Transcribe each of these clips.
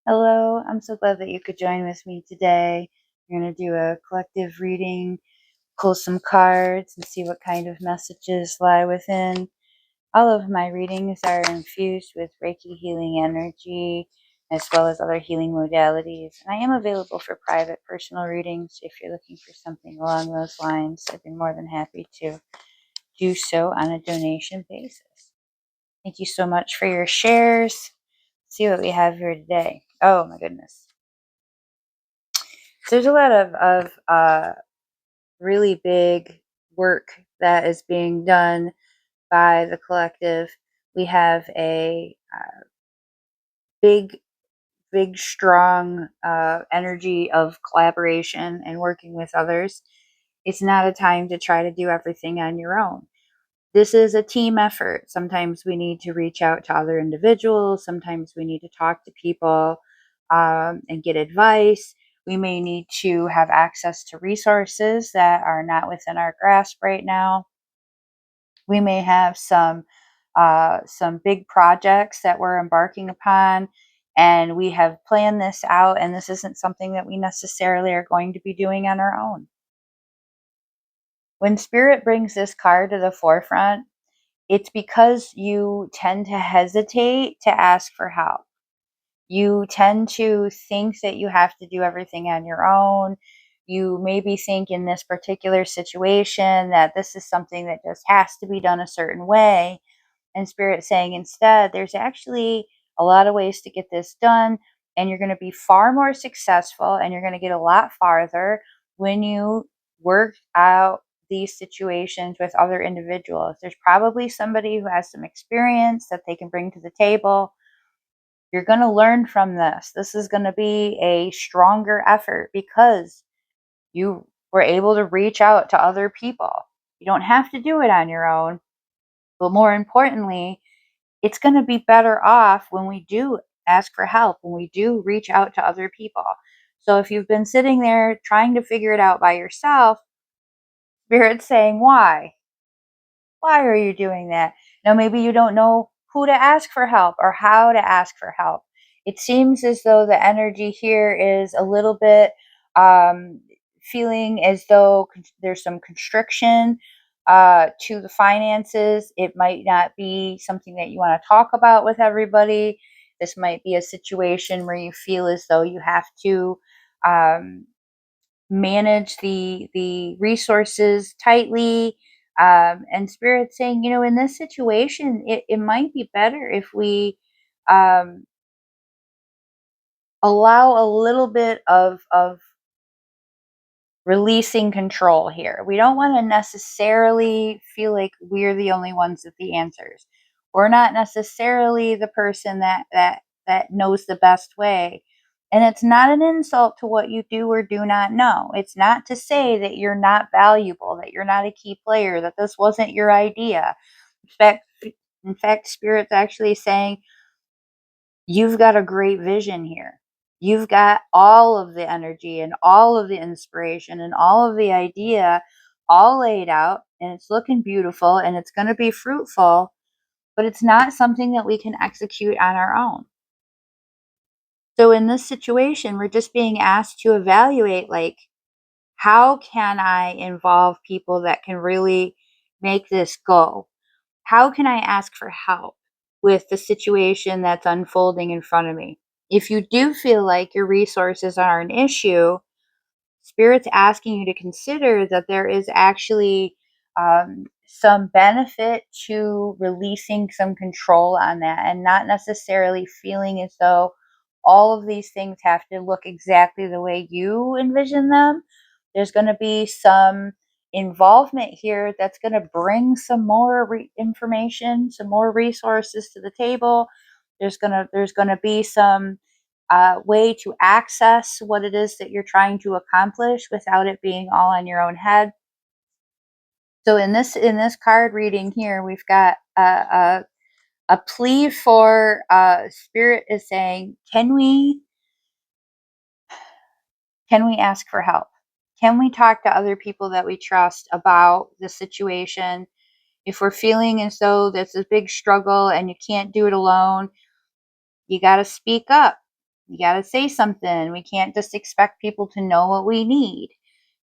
Hello, I'm so glad that you could join with me today. We're going to do a collective reading, pull some cards, and see what kind of messages lie within. All of my readings are infused with Reiki healing energy, as well as other healing modalities. And I am available for private personal readings if you're looking for something along those lines. I'd be more than happy to do so on a donation basis. Thank you so much for your shares. Let's see what we have here today. Oh my goodness. So there's a lot of really big work that is being done by the collective. We have a big, big, strong energy of collaboration and working with others. It's not a time to try to do everything on your own. This is a team effort. Sometimes we need to reach out to other individuals. Sometimes we need to talk to people and get advice. We may need to have access to resources that are not within our grasp right now. We may have some big projects that we're embarking upon, and we have planned this out, and this isn't something that we necessarily are going to be doing on our own. When Spirit brings this card to the forefront, it's because you tend to hesitate to ask for help. You tend to think that you have to do everything on your own. You maybe think in this particular situation that this is something that just has to be done a certain way. And Spirit saying instead, there's actually a lot of ways to get this done, and you're going to be far more successful and you're going to get a lot farther when you work out these situations with other individuals. There's probably somebody who has some experience that they can bring to the table. You're going to learn from this. This is going to be a stronger effort because you were able to reach out to other people. You don't have to do it on your own, but more importantly, it's going to be better off when we do ask for help, when we do reach out to other people. So if you've been sitting there trying to figure it out by yourself, Spirit's saying, why? Why are you doing that? Now, maybe you don't know who to ask for help or how to ask for help. It seems as though the energy here is a little bit um, feeling as though there's some constriction to the finances. It might not be something that you want to talk about with everybody. This might be a situation where you feel as though you have to um, manage the resources tightly, and Spirit saying, in this situation it might be better if we um, allow a little bit of releasing control here. We don't want to necessarily feel like we're the only ones with the answers. We're not necessarily the person that knows the best way. And it's not an insult to what you do or do not know. It's not to say that you're not valuable, that you're not a key player, that this wasn't your idea. In fact, Spirit's actually saying you've got a great vision here. You've got all of the energy and all of the inspiration and all of the idea all laid out, and it's looking beautiful and it's going to be fruitful, but it's not something that we can execute on our own. So in this situation, we're just being asked to evaluate, like, how can I involve people that can really make this go? How can I ask for help with the situation that's unfolding in front of me? If you do feel like your resources are an issue, Spirit's asking you to consider that there is actually some benefit to releasing some control on that and not necessarily feeling as though all of these things have to look exactly the way you envision them. There's going to be some involvement here that's going to bring some more information, some more resources to the table. There's going to be some way to access what it is that you're trying to accomplish without it being all on your own head. So in this card reading here, we've got a plea for Spirit is saying, can we ask for help? Can we talk to other people that we trust about the situation? If we're feeling as though there's a big struggle and you can't do it alone, you got to speak up. You got to say something. We can't just expect people to know what we need.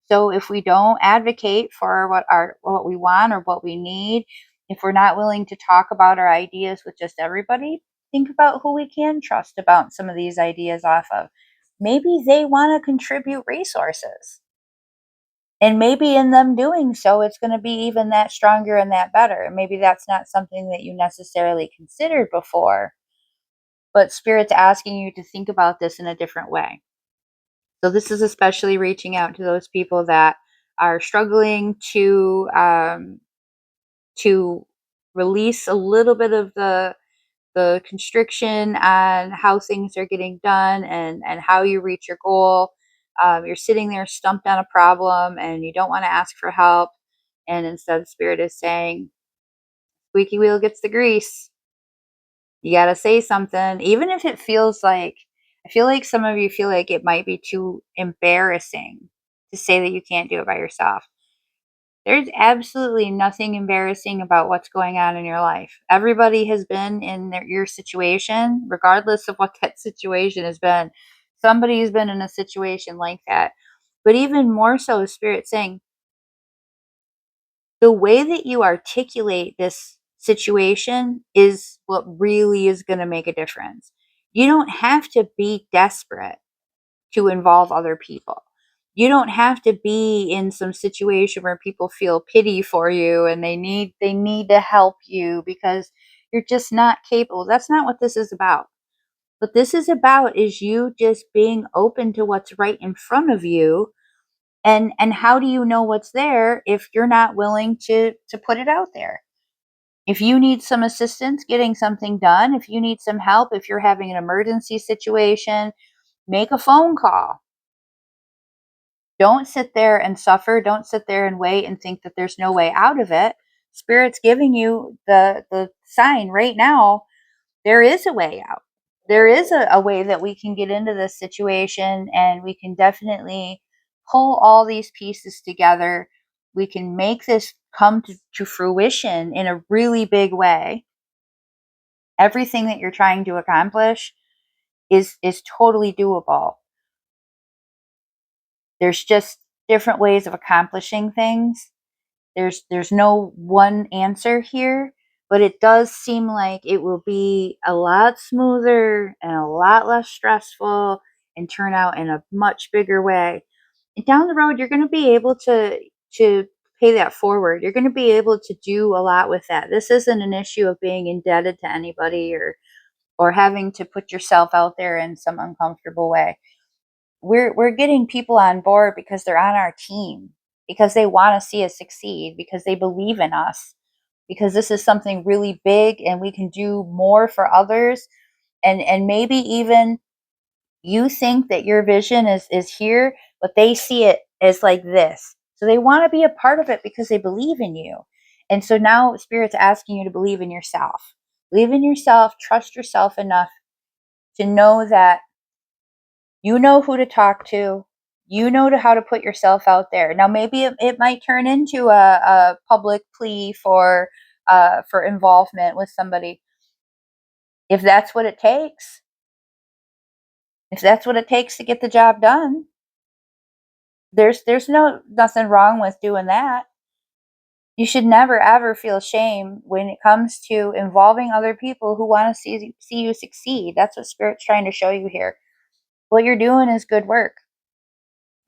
So if we don't advocate for what we want or what we need, if we're not willing to talk about our ideas with just everybody, think about who we can trust about some of these ideas off of. Maybe they want to contribute resources. And maybe in them doing so, it's going to be even that stronger and that better. And maybe that's not something that you necessarily considered before, but Spirit's asking you to think about this in a different way. So this is especially reaching out to those people that are struggling to release a little bit of the constriction on how things are getting done and how you reach your goal. You're sitting there stumped on a problem and you don't want to ask for help. And instead, Spirit is saying, squeaky wheel gets the grease. You got to say something, even if it feels like, I feel like some of you feel like it might be too embarrassing to say that you can't do it by yourself. There's absolutely nothing embarrassing about what's going on in your life. Everybody has been in your situation, regardless of what that situation has been. Somebody's been in a situation like that. But even more so, Spirit saying, the way that you articulate this situation is what really is going to make a difference. You don't have to be desperate to involve other people. You don't have to be in some situation where people feel pity for you and they need to help you because you're just not capable. That's not what this is about. What this is about is you just being open to what's right in front of you. And how do you know what's there if you're not willing to put it out there? If you need some assistance getting something done, if you need some help, if you're having an emergency situation, make a phone call. Don't sit there and suffer. Don't sit there and wait and think that there's no way out of it. Spirit's giving you the sign right now. There is a way out. There is a way that we can get into this situation and we can definitely pull all these pieces together. We can make this come to fruition in a really big way. Everything that you're trying to accomplish is totally doable. There's just different ways of accomplishing things. There's no one answer here, but it does seem like it will be a lot smoother and a lot less stressful and turn out in a much bigger way. And down the road, you're going to be able to pay that forward. You're going to be able to do a lot with that. This isn't an issue of being indebted to anybody or having to put yourself out there in some uncomfortable way. We're getting people on board because they're on our team, because they want to see us succeed, because they believe in us, because this is something really big and we can do more for others. And maybe even you think that your vision is here, but they see it as like this. So they want to be a part of it because they believe in you. And so now Spirit's asking you to believe in yourself. Believe in yourself, trust yourself enough to know that you know who to talk to. You know how to put yourself out there. Now, maybe it might turn into a public plea for involvement with somebody. If that's what it takes, if that's what it takes to get the job done, there's nothing wrong with doing that. You should never ever feel shame when it comes to involving other people who want to see you succeed. That's what Spirit's trying to show you here. What you're doing is good work.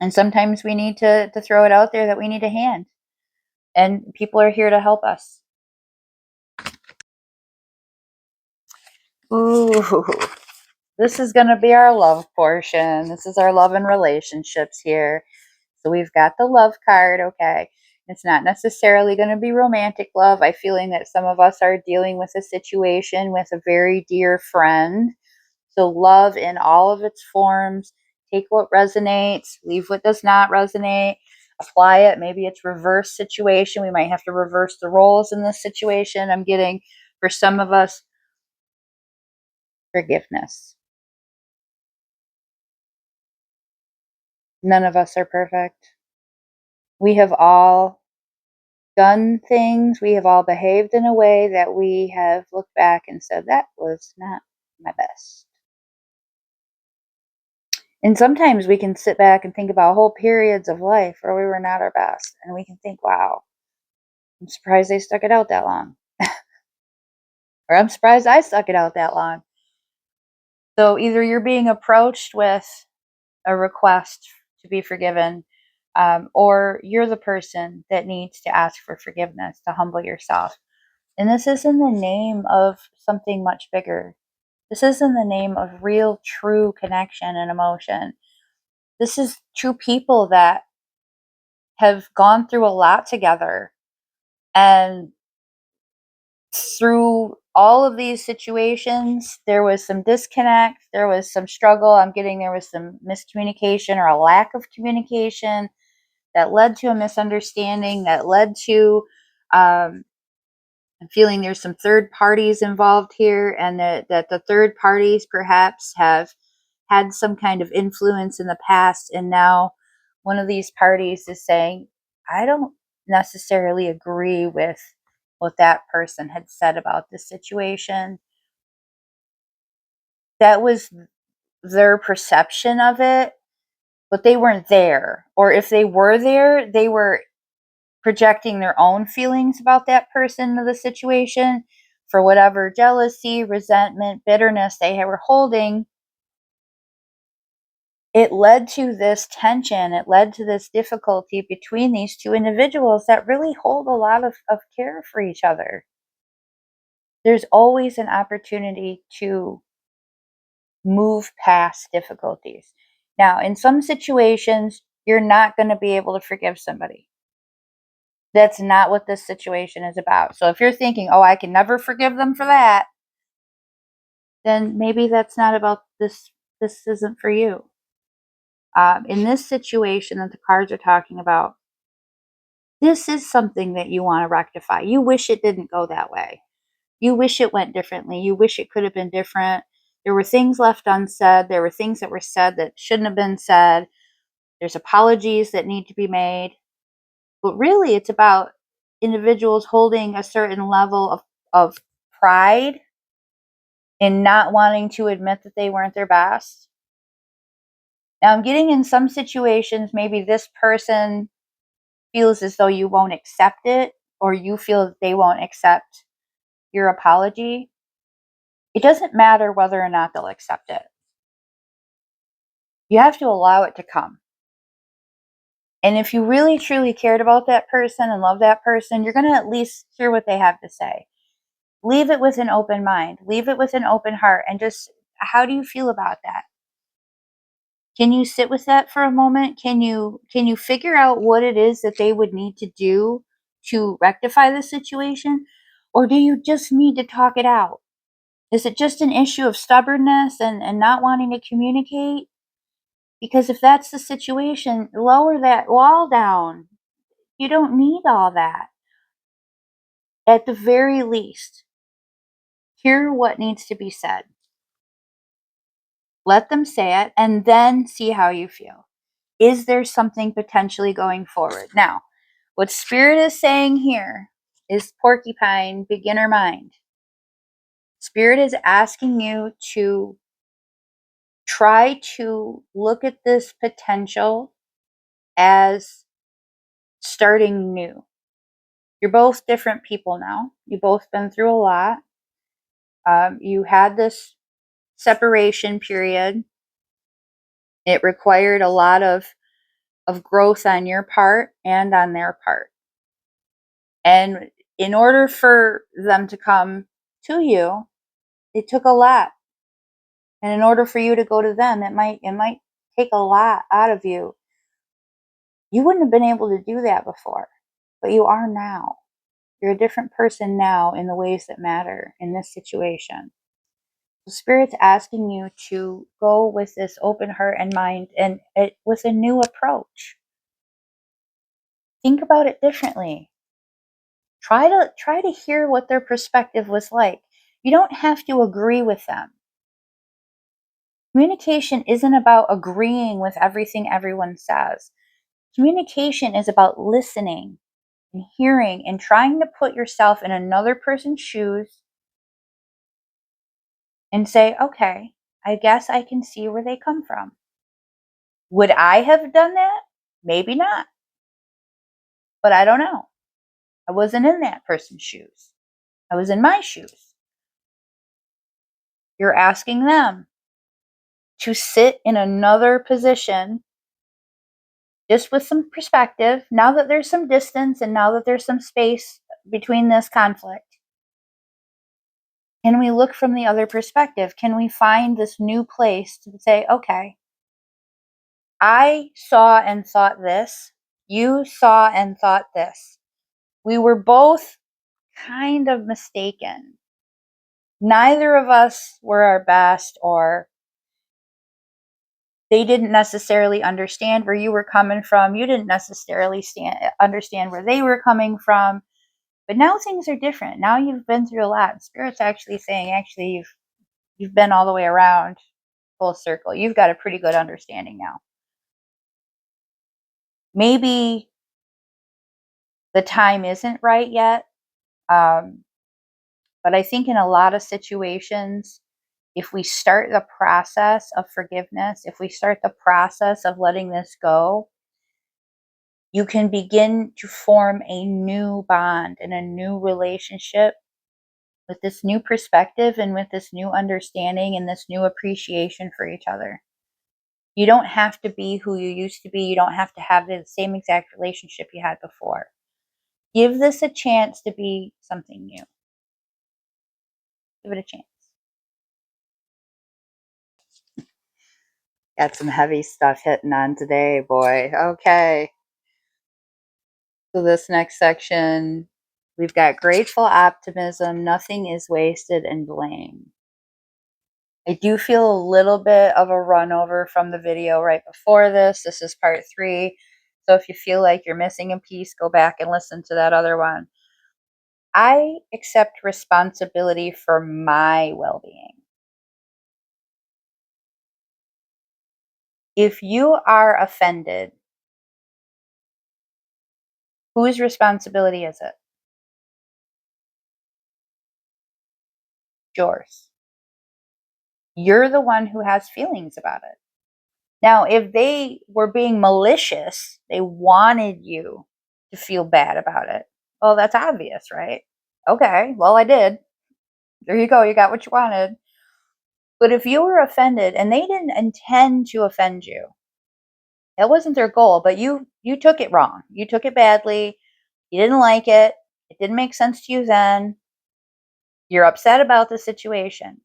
And sometimes we need to throw it out there that we need a hand. And people are here to help us. Ooh, this is going to be our love portion. This is our love and relationships here. So we've got the love card, okay. It's not necessarily going to be romantic love. I'm feeling that some of us are dealing with a situation with a very dear friend. So love in all of its forms. Take what resonates, leave what does not resonate, apply it. Maybe it's reverse situation. We might have to reverse the roles in this situation. I'm getting, for some of us, forgiveness. None of us are perfect. We have all done things. We have all behaved in a way that we have looked back and said, that was not my best. And sometimes we can sit back and think about whole periods of life where we were not our best. And we can think, wow, I'm surprised they stuck it out that long. Or I'm surprised I stuck it out that long. So either you're being approached with a request to be forgiven, or you're the person that needs to ask for forgiveness to humble yourself. And this is in the name of something much bigger. This is in the name of real, true connection and emotion. This is two people that have gone through a lot together. And through all of these situations, there was some disconnect, there was some struggle. I'm getting there was some miscommunication or a lack of communication that led to a misunderstanding, that led to um, I'm feeling there's some third parties involved here, and that the third parties perhaps have had some kind of influence in the past. And now one of these parties is saying, I don't necessarily agree with what that person had said about the situation. That was their perception of it, but they weren't there. Or if they were there, they were projecting their own feelings about that person or the situation for whatever jealousy, resentment, bitterness they were holding. It led to this tension. It led to this difficulty between these two individuals that really hold a lot of care for each other. There's always an opportunity to move past difficulties. Now, in some situations, you're not going to be able to forgive somebody. That's not what this situation is about. So if you're thinking, oh, I can never forgive them for that, then maybe that's not about this. This isn't for you. In this situation that the cards are talking about, this is something that you want to rectify. You wish it didn't go that way. You wish it went differently. You wish it could have been different. There were things left unsaid. There were things that were said that shouldn't have been said. There's apologies that need to be made. But really, it's about individuals holding a certain level of pride in not wanting to admit that they weren't their best. Now, I'm getting in some situations, maybe this person feels as though you won't accept it, or you feel that they won't accept your apology. It doesn't matter whether or not they'll accept it. You have to allow it to come. And if you really truly cared about that person and love that person, you're going to at least hear what they have to say. Leave it with an open mind, leave it with an open heart, and just, how do you feel about that? Can you sit with that for a moment? Can you figure out what it is that they would need to do to rectify the situation? Or do you just need to talk it out? Is it just an issue of stubbornness and not wanting to communicate? Because if that's the situation, lower that wall down. You don't need all that. At the very least, hear what needs to be said. Let them say it and then see how you feel. Is there something potentially going forward? Now, what Spirit is saying here is porcupine beginner mind. Spirit is asking you to try to look at this potential as starting new. You're both different people now. You've both been through a lot. You had this separation period. It required a lot of growth on your part and on their part. And in order for them to come to you, it took a lot. And in order for you to go to them, it might take a lot out of you. You wouldn't have been able to do that before, but you are now. You're a different person now in the ways that matter in this situation. The Spirit's asking you to go with this open heart and mind and with a new approach. Think about it differently. Try to hear what their perspective was like. You don't have to agree with them. Communication isn't about agreeing with everything everyone says. Communication is about listening and hearing and trying to put yourself in another person's shoes and say, okay, I guess I can see where they come from. Would I have done that? Maybe not, but I don't know. I wasn't in that person's shoes. I was in my shoes. You're asking them to sit in another position just with some perspective. Now that there's some distance and now that there's some space between this conflict, can we look from the other perspective? Can we find this new place to say, okay, I saw and thought this, you saw and thought this. We were both kind of mistaken. Neither of us were our best, or they didn't necessarily understand where you were coming from. You didn't necessarily understand where they were coming from. But now things are different. Now you've been through a lot. Spirit's actually saying, actually, you've been all the way around, full circle. You've got a pretty good understanding now. Maybe the time isn't right yet. But I think in a lot of situations, if we start the process of forgiveness, if we start the process of letting this go, you can begin to form a new bond and a new relationship with this new perspective and with this new understanding and this new appreciation for each other. You don't have to be who you used to be. You don't have to have the same exact relationship you had before. Give this a chance to be something new. Give it a chance. Got some heavy stuff hitting on today, boy. Okay. So this next section, we've got grateful optimism, nothing is wasted, and blame. I do feel a little bit of a run over from the video right before this. This is part 3. So if you feel like you're missing a piece, go back and listen to that other one. I accept responsibility for my well-being. If you are offended, whose responsibility is it? Yours. You're the one who has feelings about it. Now, if they were being malicious, they wanted you to feel bad about it. Well, that's obvious, right? Okay, well, I did. There you go. You got what you wanted. But if you were offended and they didn't intend to offend you, that wasn't their goal, but you took it wrong. You took it badly. You didn't like it. It didn't make sense to you then. You're upset about the situation.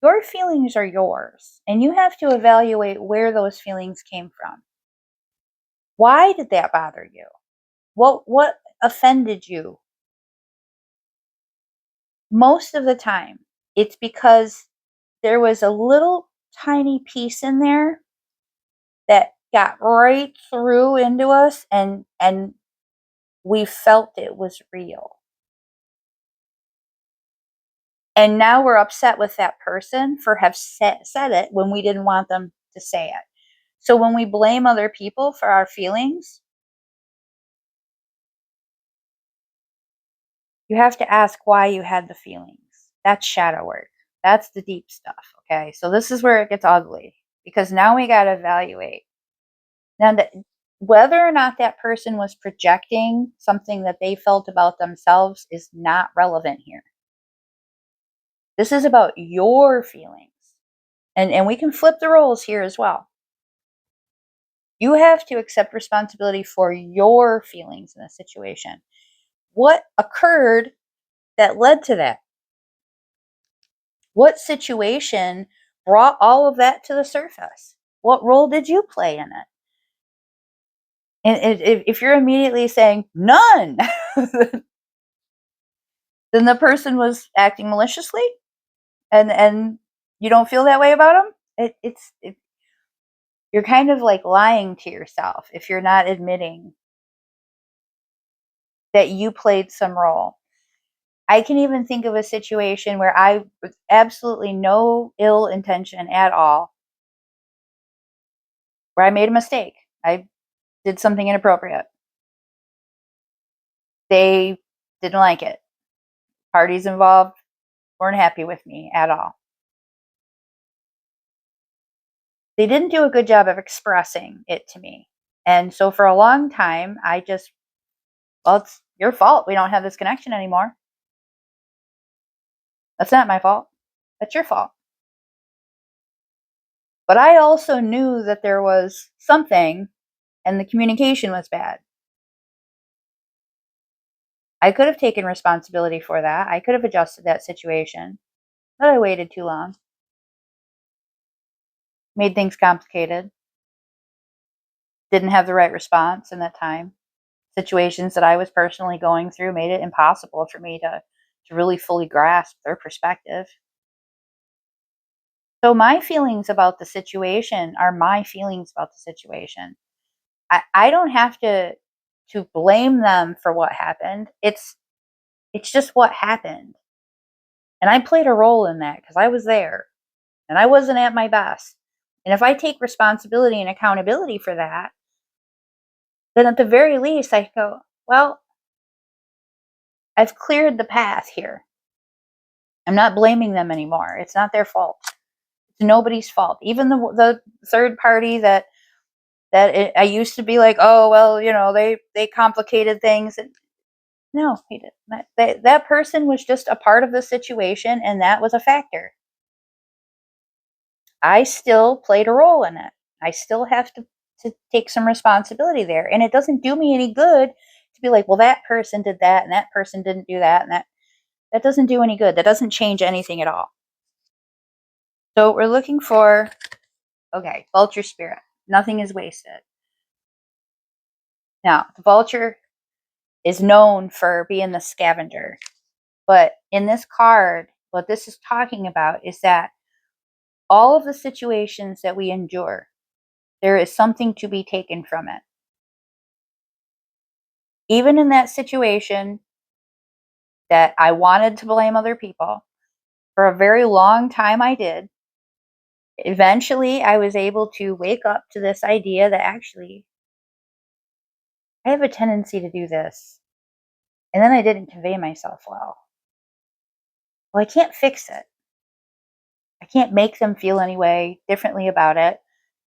Your feelings are yours, and you have to evaluate where those feelings came from. Why did that bother you? What offended you? Most of the time, it's because there was a little tiny piece in there that got right through into us, and we felt it was real. And now we're upset with that person for have said it when we didn't want them to say it. So when we blame other people for our feelings, you have to ask why you had the feelings. That's shadow work. That's the deep stuff. Okay. So this is where it gets ugly, because now we got to evaluate. Now, whether or not that person was projecting something that they felt about themselves is not relevant here. This is about your feelings. And we can flip the roles here as well. You have to accept responsibility for your feelings in the situation. What occurred that led to that? What situation brought all of that to the surface? What role did you play in it? And if you're immediately saying none, then the person was acting maliciously, and you don't feel that way about them. You're kind of like lying to yourself if you're not admitting that you played some role. I can even think of a situation where I was absolutely no ill intention at all, where I made a mistake. I did something inappropriate. They didn't like it. Parties involved weren't happy with me at all. They didn't do a good job of expressing it to me. And so for a long time, I just, well, it's your fault. We don't have this connection anymore. That's not my fault. That's your fault. But I also knew that there was something and the communication was bad. I could have taken responsibility for that. I could have adjusted that situation, but I waited too long. Made things complicated. Didn't have the right response in that time. Situations that I was personally going through made it impossible for me to really fully grasp their perspective. So my feelings about the situation are my feelings about the situation. I don't have to blame them for what happened. It's just what happened. And I played a role in that because I was there and I wasn't at my best. And if I take responsibility and accountability for that, then at the very least I go, well, I've cleared the path here. I'm not blaming them anymore. It's not their fault. It's nobody's fault. Even the third party I used to be like, oh well, they complicated things. No, he didn't. That person was just a part of the situation, and that was a factor. I still played a role in it. I still have to take some responsibility there, and it doesn't do me any good to be like, well, that person did that, and that person didn't do that, and that doesn't do any good. That doesn't change anything at all. So we're looking for, okay, vulture spirit. Nothing is wasted. Now, the vulture is known for being the scavenger. But in this card, what this is talking about is that all of the situations that we endure, there is something to be taken from it. Even in that situation that I wanted to blame other people, for a very long time I did. Eventually, I was able to wake up to this idea that actually I have a tendency to do this. And then I didn't convey myself well. Well, I can't fix it. I can't make them feel any way differently about it.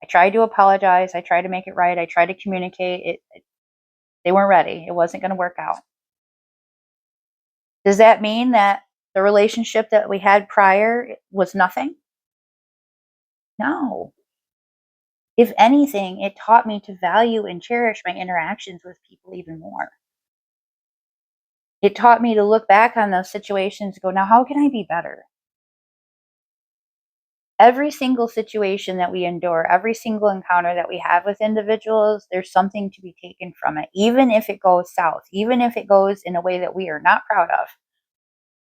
I tried to apologize. I tried to make it right. I tried to communicate. They weren't ready. It wasn't going to work out. Does that mean that the relationship that we had prior was nothing? No. If anything, it taught me to value and cherish my interactions with people even more. It taught me to look back on those situations and go, now how can I be better? Every single situation that we endure, every single encounter that we have with individuals, there's something to be taken from it, even if it goes south, even if it goes in a way that we are not proud of.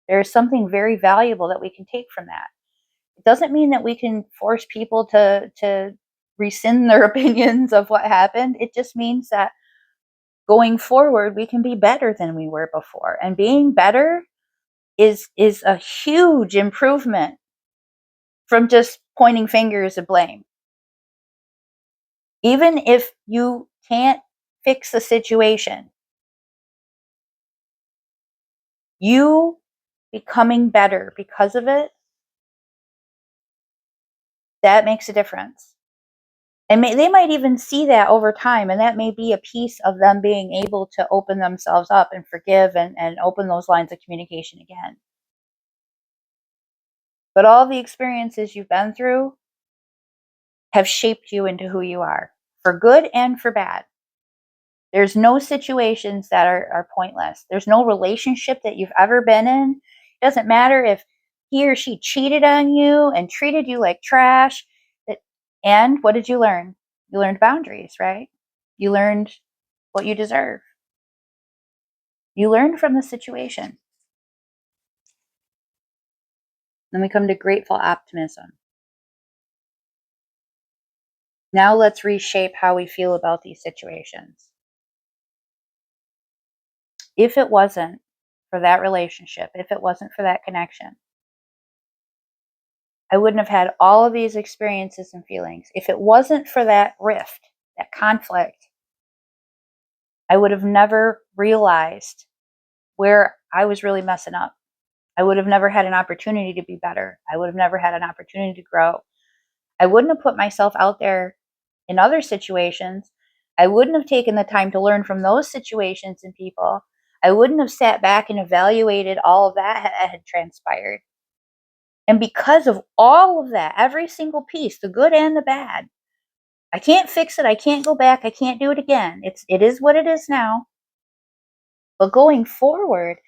There's something very valuable that we can take from that. It doesn't mean that we can force people to rescind their opinions of what happened. It just means that going forward, we can be better than we were before. And being better is a huge improvement from just pointing fingers of blame. Even if you can't fix the situation, you becoming better because of it, that makes a difference. And they might even see that over time, and that may be a piece of them being able to open themselves up and forgive and open those lines of communication again. But all the experiences you've been through have shaped you into who you are, for good and for bad. There's no situations that are pointless. There's no relationship that you've ever been in. It doesn't matter if he or she cheated on you and treated you like trash. And what did you learn? You learned boundaries, right? You learned what you deserve. You learned from the situation. Then we come to grateful optimism. Now let's reshape how we feel about these situations. If it wasn't for that relationship, if it wasn't for that connection, I wouldn't have had all of these experiences and feelings. If it wasn't for that rift, that conflict, I would have never realized where I was really messing up. I would have never had an opportunity to be better. I would have never had an opportunity to grow. I wouldn't have put myself out there in other situations. I wouldn't have taken the time to learn from those situations and people. I wouldn't have sat back and evaluated all of that had transpired. And because of all of that, every single piece, the good and the bad, I can't fix it. I can't go back. I can't do it again. It is what it is now. But going forward,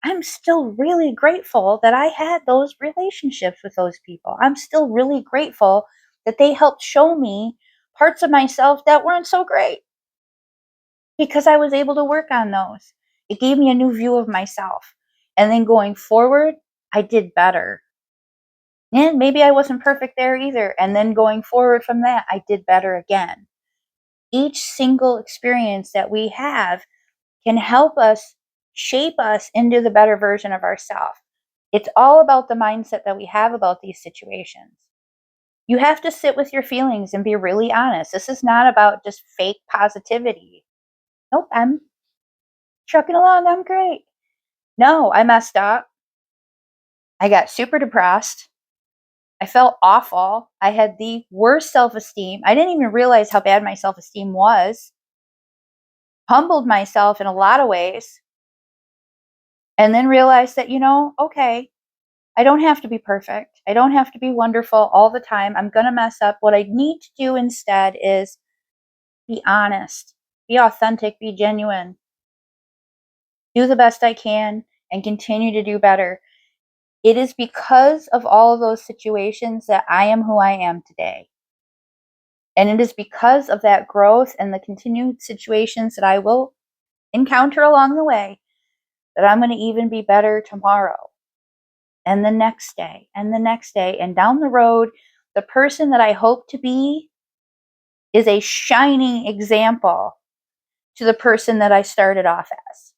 I'm still really grateful that I had those relationships with those people. I'm still really grateful that they helped show me parts of myself that weren't so great because I was able to work on those. It gave me a new view of myself. And then going forward, I did better. And maybe I wasn't perfect there either. And then going forward from that, I did better again. Each single experience that we have can help us shape us into the better version of ourselves. It's all about the mindset that we have about these situations. You have to sit with your feelings and be really honest. This is not about just fake positivity. Nope, I'm trucking along. I'm great. No, I messed up. I got super depressed. I felt awful. I had the worst self esteem. I didn't even realize how bad my self esteem was. Humbled myself in a lot of ways. And then realized that, okay, I don't have to be perfect. I don't have to be wonderful all the time. I'm going to mess up. What I need to do instead is be honest, be authentic, be genuine, do the best I can, and continue to do better. It is because of all of those situations that I am who I am today. And it is because of that growth and the continued situations that I will encounter along the way that I'm going to even be better tomorrow and the next day and the next day. And down the road, the person that I hope to be is a shining example to the person that I started off as.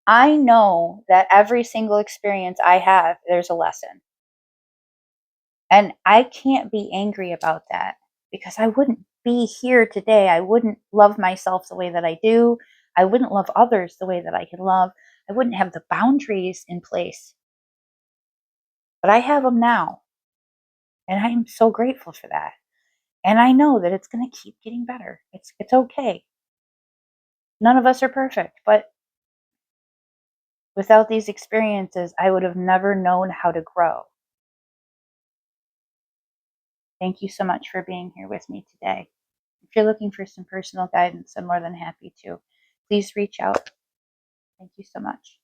I know that every single experience I have, there's a lesson. And I can't be angry about that because I wouldn't be here today. I wouldn't love myself the way that I do. I wouldn't love others the way that I can love. I wouldn't have the boundaries in place. But I have them now. And I'm so grateful for that. And I know that it's going to keep getting better. It's okay. None of us are perfect, but without these experiences, I would have never known how to grow. Thank you so much for being here with me today. If you're looking for some personal guidance, I'm more than happy to. Please reach out. Thank you so much.